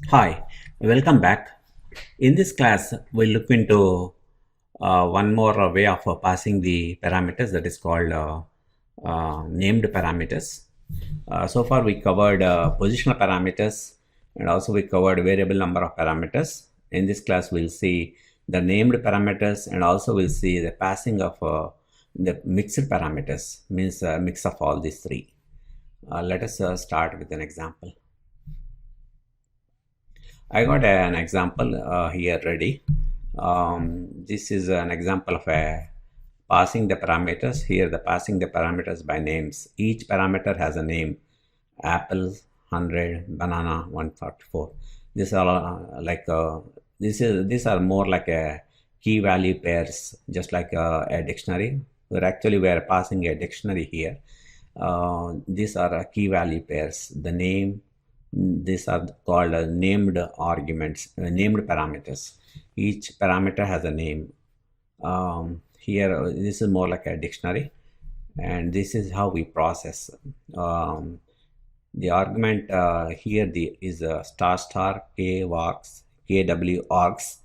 Hi, welcome back. In this class, we'll look into one more way of passing the parameters, that is called named parameters. So far, we covered positional parameters, and also we covered variable number of parameters. In this class, we'll see the named parameters, and also we'll see the passing of the mixed parameters, means mix of all these three. Let us start with an example. I got an example here ready. This is an example of a passing the parameters. Here the passing the parameters by names. Each parameter has a name: apple 100, banana 144. These are these are more like a key value pairs, just like a dictionary. We are passing a dictionary here. These are key value pairs. The name, these are called named arguments, named parameters. Each parameter has a name. Here, this is more like a dictionary, and this is how we process. The argument here is star star k args, kw args,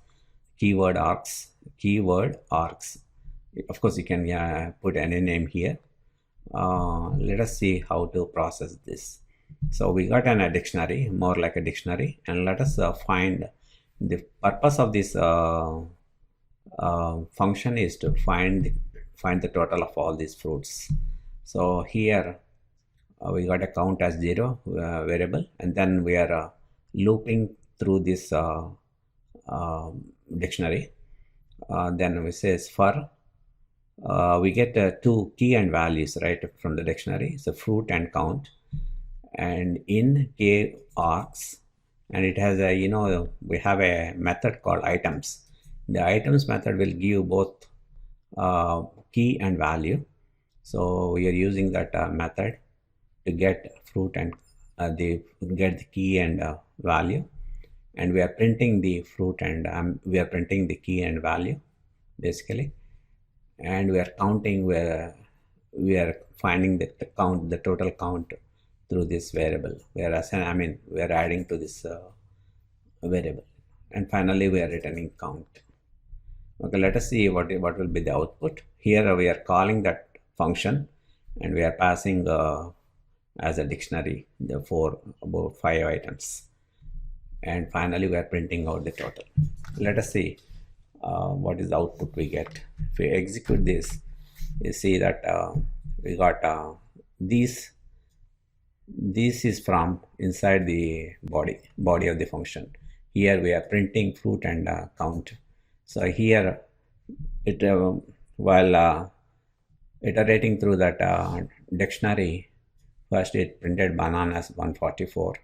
keyword args. Of course, you can put any name here. Let us see how to process this. So we got a dictionary, more like a dictionary, and let us find the purpose of this function is to find the total of all these fruits. So here we got a count as 0 variable, and then we are looping through this dictionary. Then we says for we get two key and values right from the dictionary, so fruit and count, and in k args, and it has a we have a method called items. The items method will give both key and value, so we are using that method to get fruit and get the key and value, and we are printing the fruit and we are printing the key and value basically, and we are counting where we are finding the count, the total count through this variable. We are we are adding to this variable, and finally we are returning count. Okay, let us see what will be the output. Here we are calling that function, and we are passing as a dictionary the about 5 items, and finally we are printing out the total. Let us see what is the output we get. If we execute this, you see that we got these. This is from inside the body of the function. Here we are printing fruit and count. So here it while iterating through that dictionary, first it printed bananas 144,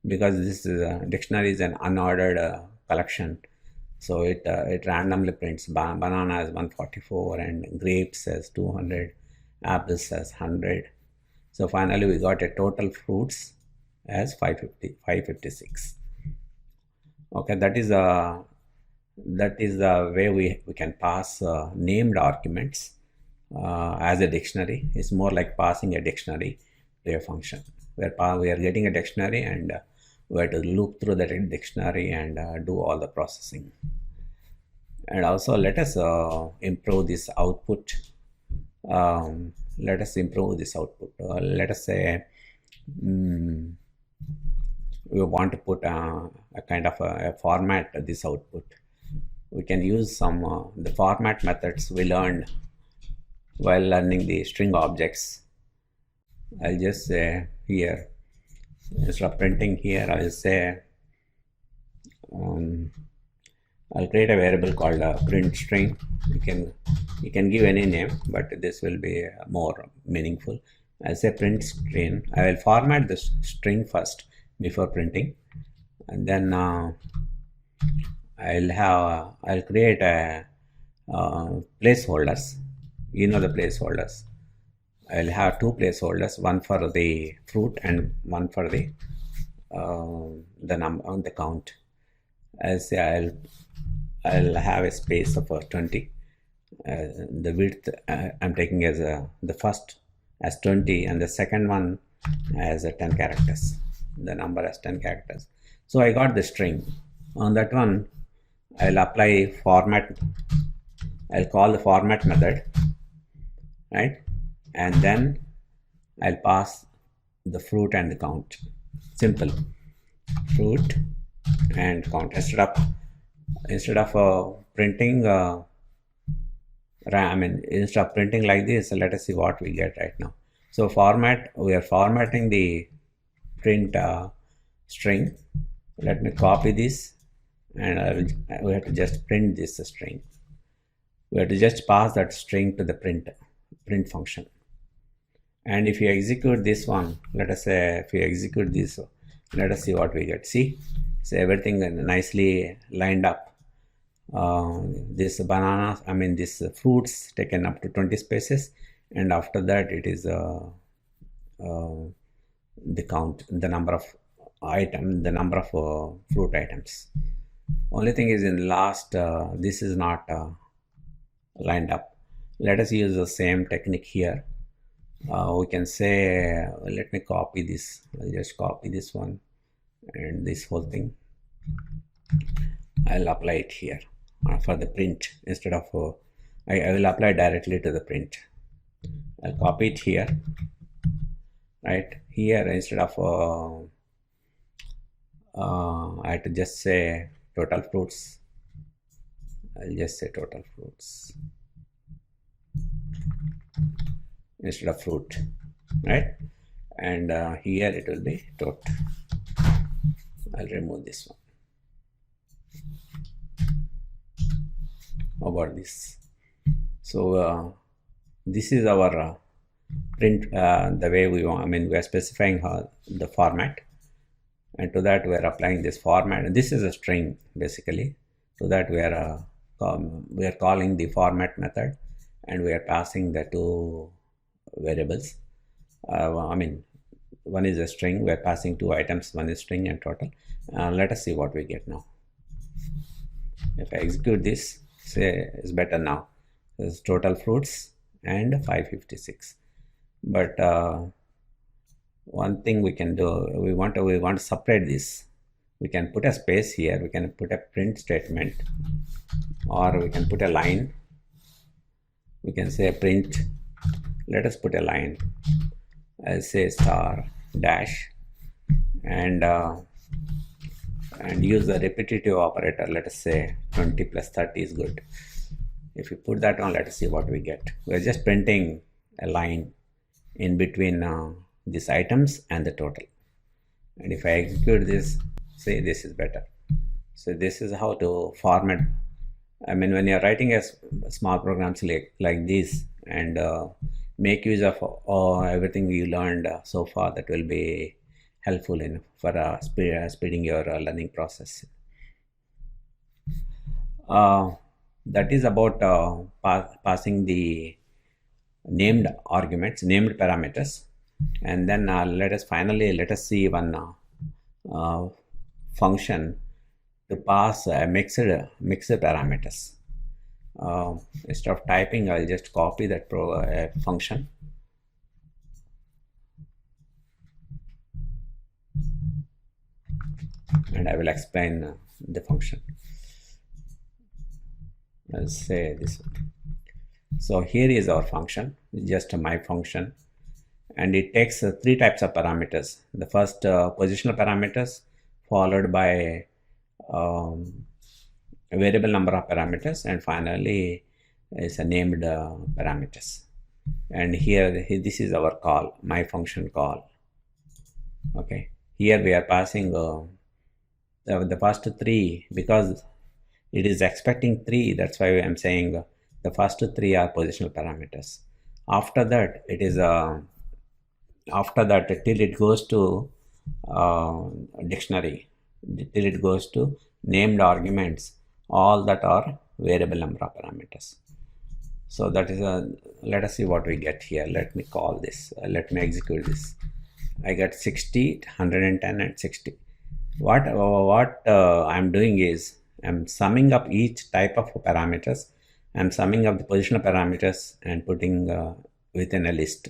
because this dictionary is an unordered collection. So it randomly prints banana as 144 and grapes as 200, apples as 100. So finally we got a total fruits as 556. Okay, that is the way we can pass named arguments as a dictionary. It's more like passing a dictionary to a function, where we are getting a dictionary and we have to loop through the dictionary and do all the processing. And also let us improve this output. Let us improve this output. Let us say we want to put a kind of a format this output. We can use some the format methods we learned while learning the string objects. I'll just say here, instead of printing here, I'll say I'll create a variable called print string. You can give any name, but this will be more meaningful. I'll say print string. I will format the string first before printing, and then I'll create a placeholders. You know the placeholders. I'll have two placeholders, one for the fruit and one for the number on the count. I'll say I'll have a space of 20. The width I'm taking as the first as 20 and the second one as 10 characters. The number as 10 characters. So I got the string. On that one, I'll apply format. I'll call the format method, right? And then I'll pass the fruit and the count. Simple. Fruit and count. Instead of printing, instead of printing like this, let us see what we get right now. So we are formatting the print string. Let me copy this, and we have to just print this string. We have to just pass that string to the print function. And if you execute this one, let us say if you execute this, let us see what we get. See, so everything nicely lined up. This bananas, this fruits taken up to 20 spaces, and after that it is the count, the number of fruit items. Only thing is in last, this is not lined up. Let us use the same technique here. We can say, let me copy this. I'll just copy this one and this whole thing. I'll apply it here for the print. Instead of I will apply directly to the print. I'll copy it here, right here. Instead of I have to just say total fruits. I'll just say total fruits instead of fruit, right? And here it will be tot. I'll remove this one. How about this? So this is our print, the way we want. We are specifying the format, and to that we are applying this format. And this is a string basically. So that we are calling the format method, and we are passing the two variables. One is a string. We are passing two items. One is string and total. Let us see what we get now. If I execute this, say it's better now. There's total fruits and 556. But one thing we can do, we want to separate this. We can put a space here. We can put a print statement, or we can put a line. We can say print. Let us put a line. I'll say star dash, and use the repetitive operator. Let us say 20 plus 30 is good. If you put that on, let us see what we get. We're just printing a line in between these items and the total. And if I execute this, say this is better. So this is how to format. When you're writing a small programs like this, and make use of everything you learned so far, that will be helpful for speeding your learning process. That is about passing the named arguments, named parameters. And then let us see one function to pass mixed parameters. Instead of typing, I'll just copy that function. And I will explain the function. I'll say this one. So here is our function, just my function, and it takes three types of parameters. The first positional parameters, followed by a variable number of parameters, and finally is a named parameters. And here this is our call, my function call. Okay, here we are passing the first three, because it is expecting 3. That's why I'm saying the first 3 are positional parameters. After that, it is till it goes to dictionary, till it goes to named arguments, all that are variable number of parameters. So that is let us see what we get here. Let me call this. Let me execute this. I got 60, 110, and 60. What I'm doing is I'm summing up each type of parameters. I'm summing up the positional parameters and putting within a list.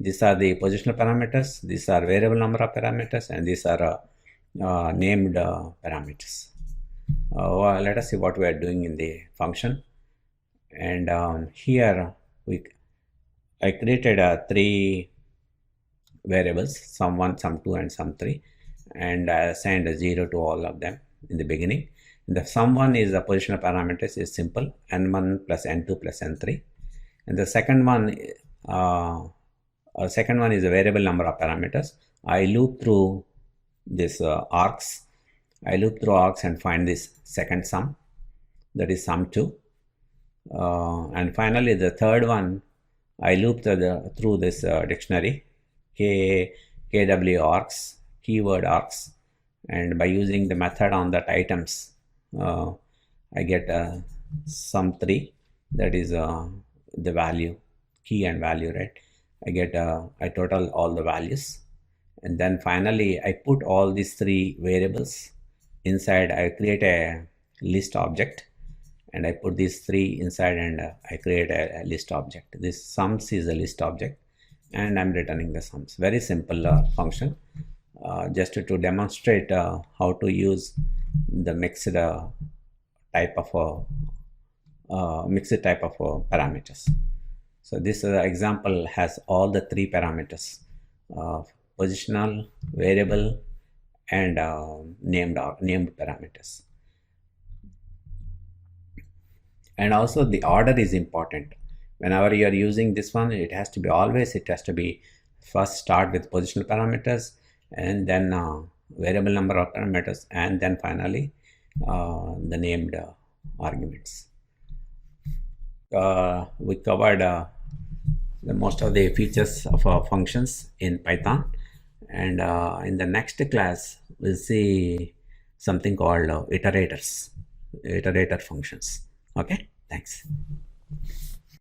These are the positional parameters. These are variable number of parameters, and these are named parameters. Well, let us see what we are doing in the function. And here I created three variables, some 1, some 2, and some 3, and I assigned a 0 to all of them in the beginning. The sum one is the positional parameters is simple, n1 plus n2 plus n3, and the second one is a variable number of parameters. I loop through this arcs. I loop through arcs and find this second sum, that is sum 2. And finally, the third one, I loop through this dictionary, KW arcs, keyword arcs, and by using the method on that items, I get sum 3, that is the value, key and value, right? I total all the values, and then finally I put all these three variables inside. I create a list object, and I put these three inside, and I create a list object. This sums is a list object, and I'm returning the sums. Very simple function, just to demonstrate how to use the mixed type of parameters. So this example has all the three parameters: positional, variable, and named parameters. And also the order is important. Whenever you are using this one, it has to be first start with positional parameters, and then variable number of parameters, and then finally the named arguments. We covered most of the features of functions in Python, and in the next class we'll see something called iterator functions. Okay, thanks.